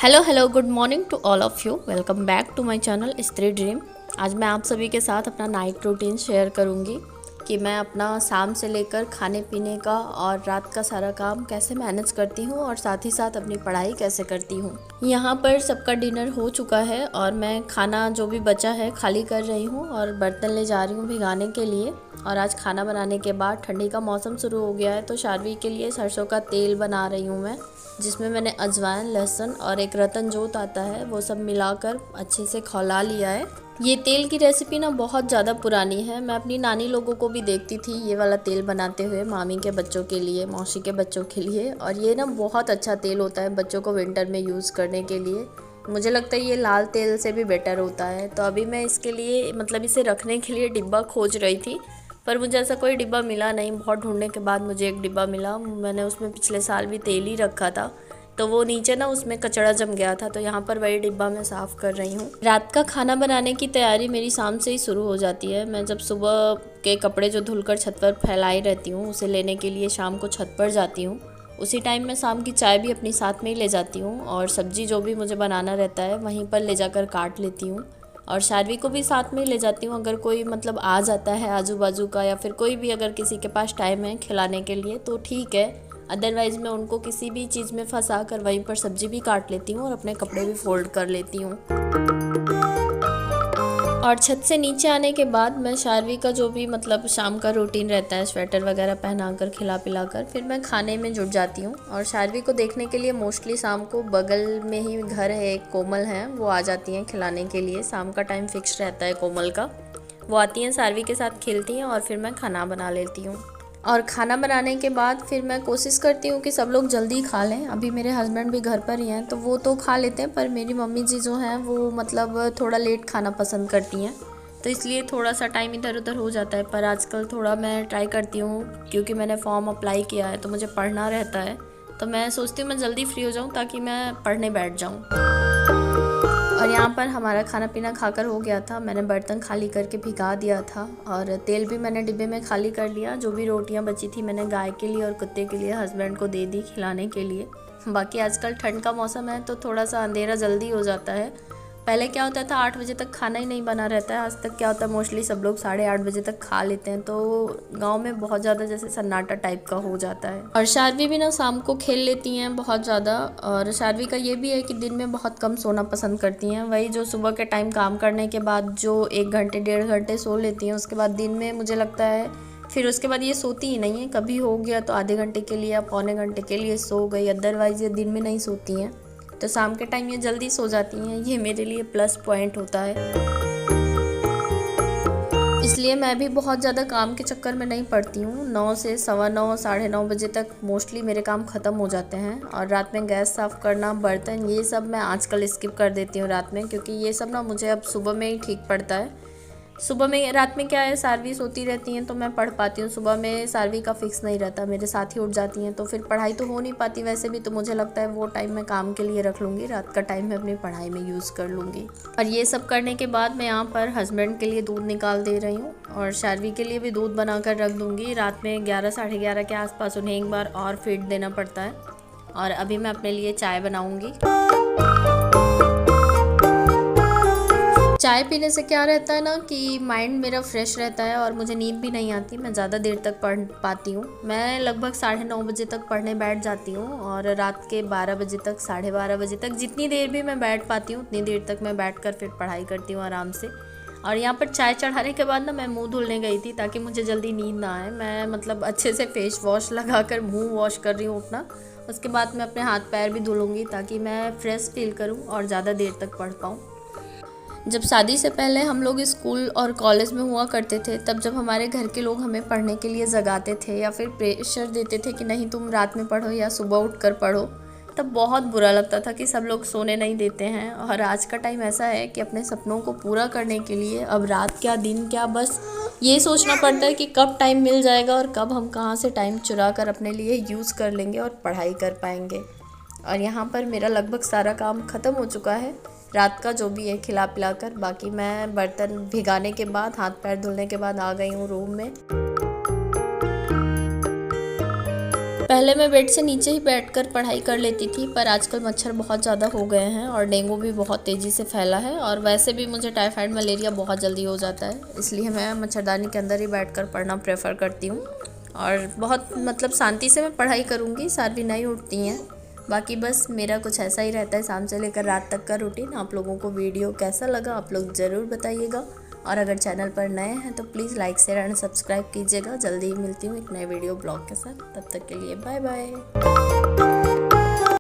Hello good morning to all of you. Welcome back to my channel Stree dream. आज मैं आप सभी के साथ अपना नाइट रूटीन शेयर करूंगी कि मैं अपना शाम से लेकर खाने पीने का और रात का सारा काम कैसे मैनेज करती हूं और साथ ही साथ अपनी पढ़ाई कैसे करती हूं। यहाँ पर सबका डिनर हो चुका है और मैं खाना जो भी बचा है खाली कर रही हूँ और बर्तन ले जा रही हूँ भिगाने के लिए। और आज खाना बनाने के बाद ठंडी का मौसम शुरू हो गया है तो शार्वी के लिए सरसों का तेल बना रही हूँ मैं, जिसमें मैंने अजवाइन, लहसुन और एक रतन जोत आता है वो सब मिलाकर अच्छे से खौला लिया है। ये तेल की रेसिपी ना बहुत ज़्यादा पुरानी है। मैं अपनी नानी लोगों को भी देखती थी ये वाला तेल बनाते हुए, मामी के बच्चों के लिए, मौसी के बच्चों के लिए। और ये ना बहुत अच्छा तेल होता है बच्चों को विंटर में यूज़ करने के लिए। मुझे लगता है ये लाल तेल से भी बेटर होता है। तो अभी मैं इसके लिए इसे रखने के लिए डिब्बा खोज रही थी, पर मुझे ऐसा कोई डिब्बा मिला नहीं। बहुत ढूंढने के बाद मुझे एक डिब्बा मिला। मैंने उसमें पिछले साल भी तेल ही रखा था तो वो नीचे ना उसमें कचरा जम गया था, तो यहाँ पर वही डिब्बा मैं साफ़ कर रही हूँ। रात का खाना बनाने की तैयारी मेरी शाम से ही शुरू हो जाती है। मैं जब सुबह के कपड़े जो धुलकर छत पर फैलाई रहती हूँ उसे लेने के लिए शाम को छत पर जाती हूँ। उसी टाइम मैं शाम की चाय भी अपनी साथ में ही ले जाती हूँ और सब्ज़ी जो भी मुझे बनाना रहता है वहीं पर ले जाकर काट लेती हूँ। और शार्वी को भी साथ में ही ले जाती हूँ। अगर कोई आ जाता है आजू बाजू का या फिर कोई भी अगर किसी के पास टाइम है खिलाने के लिए तो ठीक है, अदरवाइज़ मैं उनको किसी भी चीज़ में फंसा कर वहीं पर सब्जी भी काट लेती हूँ और अपने कपड़े भी फोल्ड कर लेती हूँ। और छत से नीचे आने के बाद मैं शार्वी का जो भी शाम का रूटीन रहता है, स्वेटर वगैरह पहनाकर खिला पिलाकर फिर मैं खाने में जुट जाती हूँ। और शार्वी को देखने के लिए मोस्टली शाम को बगल में ही घर है, एक कोमल है, वो आ जाती हैं खिलाने के लिए। शाम का टाइम फिक्स रहता है कोमल का, वो आती हैं शार्वी के साथ खेलती हैं और फिर मैं खाना बना लेती हूँ। और खाना बनाने के बाद फिर मैं कोशिश करती हूँ कि सब लोग जल्दी खा लें। अभी मेरे हस्बैंड भी घर पर ही हैं तो वो तो खा लेते हैं, पर मेरी मम्मी जी जो हैं वो थोड़ा लेट खाना पसंद करती हैं, तो इसलिए थोड़ा सा टाइम इधर उधर हो जाता है। पर आजकल थोड़ा मैं ट्राई करती हूँ, क्योंकि मैंने फॉर्म अप्लाई किया है तो मुझे पढ़ना रहता है, तो मैं सोचती हूँ मैं जल्दी फ्री हो जाऊँ ताकि मैं पढ़ने बैठ जाऊँ। और यहाँ पर हमारा खाना पीना खाकर हो गया था। मैंने बर्तन खाली करके भिगा दिया था और तेल भी मैंने डिब्बे में खाली कर लिया। जो भी रोटियाँ बची थी मैंने गाय के लिए और कुत्ते के लिए हस्बैंड को दे दी खिलाने के लिए। बाकी आजकल ठंड का मौसम है तो थोड़ा सा अंधेरा जल्दी हो जाता है। पहले क्या होता था 8 बजे तक खाना ही नहीं बना रहता है। आज तक क्या होता है मोस्टली सब लोग 8:30 बजे तक खा लेते हैं, तो गांव में बहुत ज़्यादा जैसे सन्नाटा टाइप का हो जाता है। और शार्वी भी ना शाम को खेल लेती हैं बहुत ज़्यादा। और शार्वी का ये भी है कि दिन में बहुत कम सोना पसंद करती हैं। वही जो सुबह के टाइम काम करने के बाद जो 1 घंटे 1.5 घंटे सो लेती हैं, उसके बाद दिन में मुझे लगता है फिर उसके बाद ये सोती ही नहीं है। कभी हो गया तो आधे घंटे के लिए या पौने घंटे के लिए सो गई, अदरवाइज़ ये दिन में नहीं सोती हैं। तो शाम के टाइम ये जल्दी सो जाती हैं, ये मेरे लिए प्लस पॉइंट होता है। इसलिए मैं भी बहुत ज़्यादा काम के चक्कर में नहीं पड़ती हूँ। 9 से 9:15 9:30 बजे तक मोस्टली मेरे काम ख़त्म हो जाते हैं। और रात में गैस साफ़ करना, बर्तन, ये सब मैं आजकल स्किप कर देती हूँ रात में, क्योंकि ये सब ना मुझे अब सुबह में ही ठीक पड़ता है। सुबह में, रात में क्या है शार्वी सोती रहती हैं तो मैं पढ़ पाती हूँ। सुबह में शार्वी का फिक्स नहीं रहता, मेरे साथ ही उठ जाती हैं तो फिर पढ़ाई तो हो नहीं पाती वैसे भी। तो मुझे लगता है वो टाइम मैं काम के लिए रख लूँगी, रात का टाइम मैं अपनी पढ़ाई में यूज़ कर लूँगी। और ये सब करने के बाद मैं यहाँ पर हस्बैंड के लिए दूध निकाल दे रही हूँ और शार्वी के लिए भी दूध बना कर रख दूँगी। रात में 11 साढ़े 11 के आसपास उन्हें एक बार और फीड देना पड़ता है। और अभी मैं अपने लिए चाय बनाऊँगी। चाय पीने से क्या रहता है ना कि माइंड मेरा फ्रेश रहता है और मुझे नींद भी नहीं आती। मैं ज़्यादा देर तक पढ़ पाती हूँ। मैं लगभग 9:30 बजे तक पढ़ने बैठ जाती हूँ और रात के 12 बजे तक, 12:30 बजे तक, जितनी देर भी मैं बैठ पाती हूँ उतनी देर तक मैं बैठकर फिर पढ़ाई करती हूँ आराम से। और यहाँ पर चाय चढ़ाने के बाद ना मैं मुँह धुलने गई थी ताकि मुझे जल्दी नींद ना आए। मैं अच्छे से फेस वॉश लगा कर मुँह वॉश कर रही हूँ अपना। उसके बाद मैं अपने हाथ पैर भी धुलूँगी ताकि मैं फ्रेश फील करूँ और ज़्यादा देर तक पढ़ पाऊँ। जब शादी से पहले हम लोग स्कूल और कॉलेज में हुआ करते थे, तब जब हमारे घर के लोग हमें पढ़ने के लिए जगाते थे या फिर प्रेशर देते थे कि नहीं तुम रात में पढ़ो या सुबह उठकर पढ़ो, तब बहुत बुरा लगता था कि सब लोग सोने नहीं देते हैं। और आज का टाइम ऐसा है कि अपने सपनों को पूरा करने के लिए अब रात क्या दिन क्या, बस ये सोचना पड़ता है कि कब टाइम मिल जाएगा और कब हम कहाँ से टाइम चुरा कर अपने लिए यूज़ कर लेंगे और पढ़ाई कर पाएंगे। और यहाँ पर मेरा लगभग सारा काम ख़त्म हो चुका है रात का, जो भी है खिला पिला कर। बाकी मैं बर्तन भिगाने के बाद, हाथ पैर धुलने के बाद आ गई हूँ रूम में। पहले मैं बेड से नीचे ही बैठकर पढ़ाई कर लेती थी, पर आजकल मच्छर बहुत ज़्यादा हो गए हैं और डेंगू भी बहुत तेज़ी से फैला है, और वैसे भी मुझे टाइफाइड मलेरिया बहुत जल्दी हो जाता है। इसलिए मैं मच्छरदानी के अंदर ही बैठकर पढ़ना प्रेफर करती हूँ, और बहुत मतलब शांति से मैं पढ़ाई करूँगी, सारी नहीं उठती हैं। बाकी बस मेरा कुछ ऐसा ही रहता है शाम से लेकर रात तक का रूटीन। आप लोगों को वीडियो कैसा लगा आप लोग ज़रूर बताइएगा, और अगर चैनल पर नए हैं तो please like share and subscribe कीजिएगा। जल्दी ही मिलती हूँ एक नए वीडियो ब्लॉग के साथ, तब तक के लिए बाय बाय।